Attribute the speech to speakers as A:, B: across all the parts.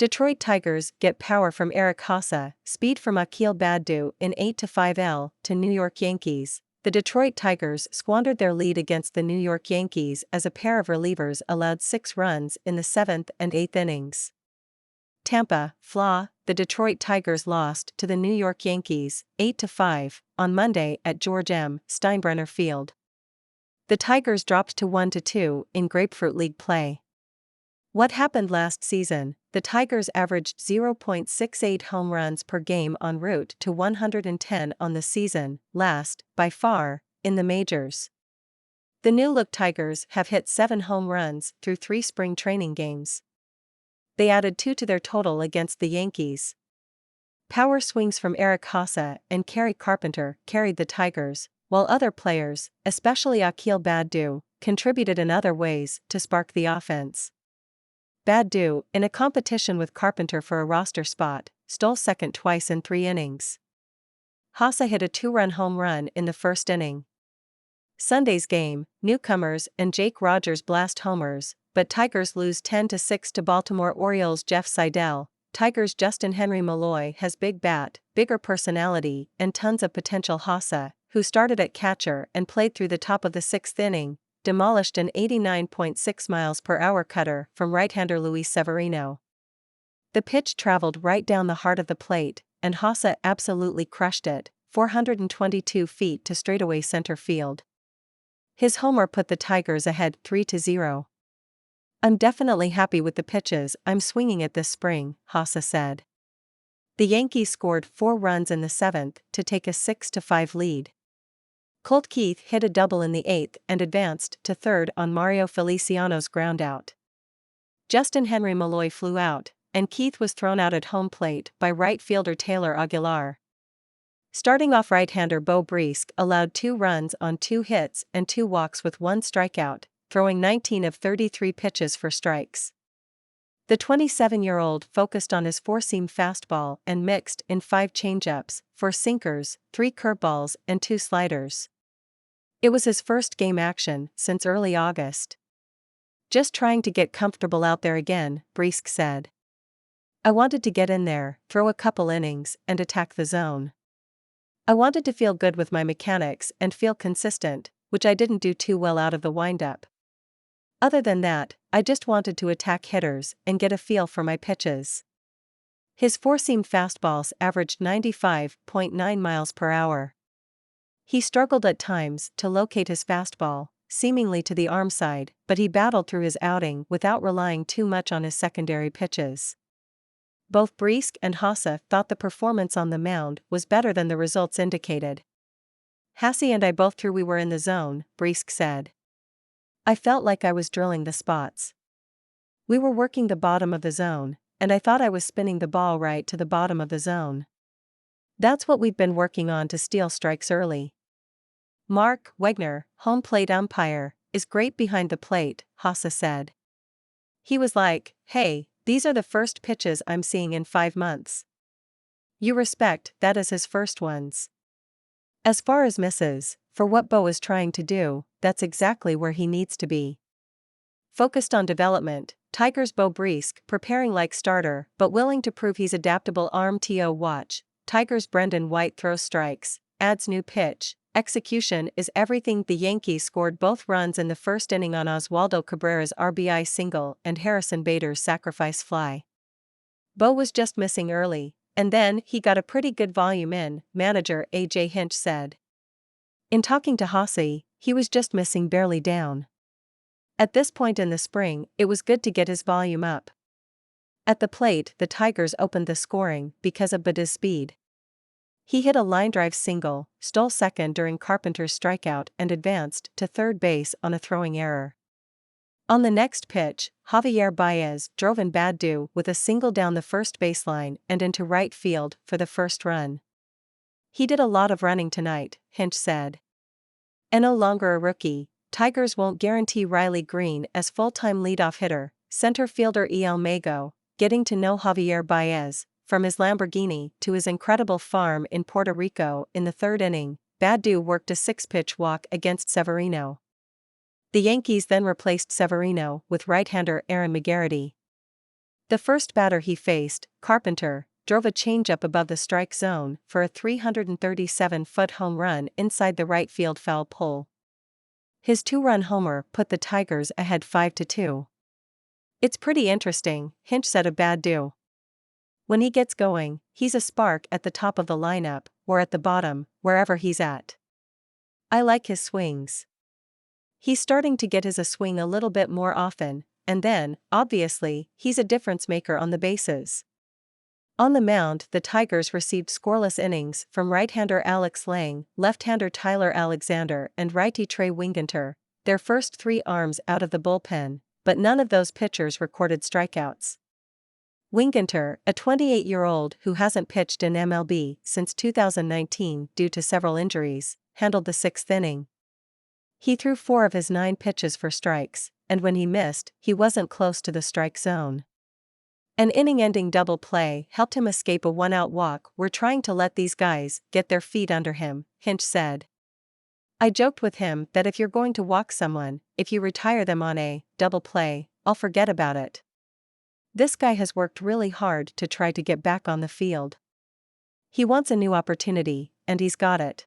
A: Detroit Tigers get power from Eric Haase, speed from Akil Baddoo in 8-5 to New York Yankees. The Detroit Tigers squandered their lead against the New York Yankees as a pair of relievers allowed 6 runs in the 7th and 8th innings. Tampa, Fla. The Detroit Tigers lost to the New York Yankees 8-5 on Monday at George M. Steinbrenner Field. The Tigers dropped to 1-2 in Grapefruit League play. What happened last season? The Tigers averaged 0.68 home runs per game en route to 110 on the season, last, by far, in the majors. The new-look Tigers have hit 7 home runs through 3 spring training games. They added 2 to their total against the Yankees. Power swings from Eric Haase and Kerry Carpenter carried the Tigers, while other players, especially Akil Baddoo, contributed in other ways to spark the offense. Baddoo, in a competition with Carpenter for a roster spot, stole second twice in 3 innings. Haase hit a 2-run home run in the first inning. Sunday's game, newcomers and Jake Rogers blast homers, but Tigers lose 10-6 to Baltimore Orioles' Jeff Seidel. Tigers' Justin Henry Malloy has big bat, bigger personality, and tons of potential. Haase, who started at catcher and played through the top of the 6th inning, demolished an 89.6 mph cutter from right-hander Luis Severino. The pitch traveled right down the heart of the plate, and Haase absolutely crushed it, 422 feet to straightaway center field. His homer put the Tigers ahead 3-0. "I'm definitely happy with the pitches I'm swinging at this spring," Haase said. The Yankees scored 4 runs in the 7th to take a 6-5 lead. Colt Keith hit a double in the 8th and advanced to third on Mario Feliciano's groundout. Justin Henry Malloy flew out, and Keith was thrown out at home plate by right fielder Taylor Aguilar. Starting off right-hander Beau Brisk allowed 2 runs on 2 hits and 2 walks with 1 strikeout, throwing 19 of 33 pitches for strikes. The 27-year-old focused on his 4-seam fastball and mixed in 5 changeups, 4 sinkers, 3 curveballs and 2 sliders. It was his first game action since early August. "Just trying to get comfortable out there again," Brisk said. "I wanted to get in there, throw a couple innings, and attack the zone. I wanted to feel good with my mechanics and feel consistent, which I didn't do too well out of the windup. Other than that, I just wanted to attack hitters and get a feel for my pitches." His 4-seam fastballs averaged 95.9 mph. He struggled at times to locate his fastball, seemingly to the arm side, but he battled through his outing without relying too much on his secondary pitches. Both Brisk and Haase thought the performance on the mound was better than the results indicated. "Haase and I both threw we were in the zone," Brisk said. "I felt like I was drilling the spots. We were working the bottom of the zone, and I thought I was spinning the ball right to the bottom of the zone. That's what we've been working on to steal strikes early." Mark Wegner, home plate umpire, is great behind the plate, Haase said. He was like, "Hey, these are the first pitches I'm seeing in 5 months. You respect that as his first ones. As far as misses, for what Beau is trying to do, that's exactly where he needs to be." Focused on development, Tigers' Beau Brisk preparing like starter but willing to prove he's adaptable. Arm to watch. Tigers' Brendan White throws strikes, adds new pitch. Execution is everything. The Yankees scored both runs in the first inning on Oswaldo Cabrera's RBI single and Harrison Bader's sacrifice fly. Beau was just missing early, and then he got a pretty good volume in, manager A.J. Hinch said. In talking to Haase, he was just missing barely down. At this point in the spring, it was good to get his volume up. At the plate, the Tigers opened the scoring because of Baddoo's speed. He hit a line drive single, stole second during Carpenter's strikeout and advanced to third base on a throwing error. On the next pitch, Javier Baez drove in Baddoo with a single down the first baseline and into right field for the first run. "He did a lot of running tonight," Hinch said. And no longer a rookie, Tigers won't guarantee Riley Green as full-time leadoff hitter. Center fielder E.L. Mago, getting to know Javier Baez, from his Lamborghini to his incredible farm in Puerto Rico. In the 3rd inning, Baddoo worked a 6-pitch walk against Severino. The Yankees then replaced Severino with right-hander Aaron McGarity. The first batter he faced, Carpenter, drove a changeup above the strike zone for a 337-foot home run inside the right field foul pole. His two-run homer put the Tigers ahead 5-2. "It's pretty interesting," Hinch said of Baddoo. "When he gets going, he's a spark at the top of the lineup, or at the bottom, wherever he's at. I like his swings. He's starting to get his swing a little bit more often, and then, obviously, he's a difference maker on the bases." On the mound, the Tigers received scoreless innings from right-hander Alex Lang, left-hander Tyler Alexander and righty Trey Winginter, their first three arms out of the bullpen, but none of those pitchers recorded strikeouts. Winginter, a 28-year-old who hasn't pitched in MLB since 2019 due to several injuries, handled the sixth inning. He threw 4 of his 9 pitches for strikes, and when he missed, he wasn't close to the strike zone. An inning-ending double play helped him escape a one-out walk. "We're trying to let these guys get their feet under him," Hinch said. "I joked with him that if you're going to walk someone, if you retire them on a double play, I'll forget about it. This guy has worked really hard to try to get back on the field. He wants a new opportunity, and he's got it."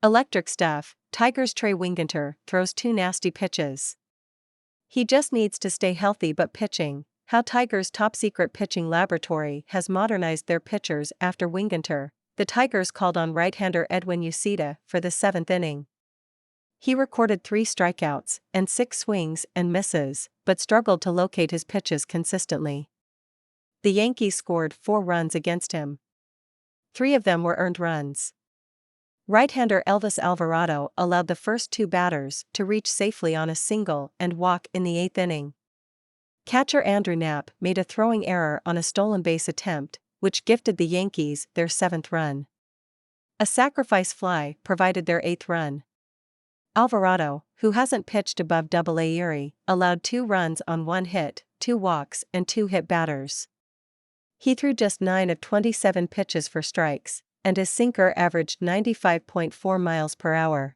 A: Electric stuff. Tigers' Trey Winginter throws 2 nasty pitches. He just needs to stay healthy. But pitching. How Tigers' top-secret pitching laboratory has modernized their pitchers after Winginter. The Tigers called on right-hander Edwin Uceta for the 7th inning. He recorded 3 strikeouts and 6 swings and misses, but struggled to locate his pitches consistently. The Yankees scored 4 runs against him. 3 of them were earned runs. Right-hander Elvis Alvarado allowed the first 2 batters to reach safely on a single and walk in the 8th inning. Catcher Andrew Knapp made a throwing error on a stolen base attempt, which gifted the Yankees their 7th run. A sacrifice fly provided their 8th run. Alvarado, who hasn't pitched above Double-A Erie, allowed 2 runs on 1 hit, 2 walks and 2 hit batters. He threw just 9 of 27 pitches for strikes, and his sinker averaged 95.4 miles per hour.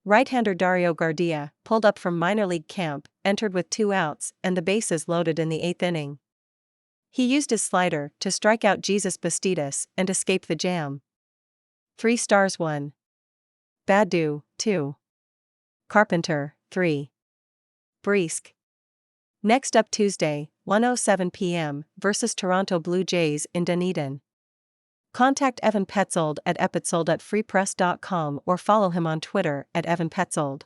A: Right-hander Dario Garcia pulled up from minor league camp, entered with 2 outs and the bases loaded in the 8th inning. He used his slider to strike out Jesus Bastidas and escape the jam. 3 stars 1. Baddoo, 2. Carpenter, 3. Brisk. Next up Tuesday, 1:07 p.m. versus Toronto Blue Jays in Dunedin. Contact Evan Petzold at epetzold@freepress.com or follow him on Twitter at evanpetzold.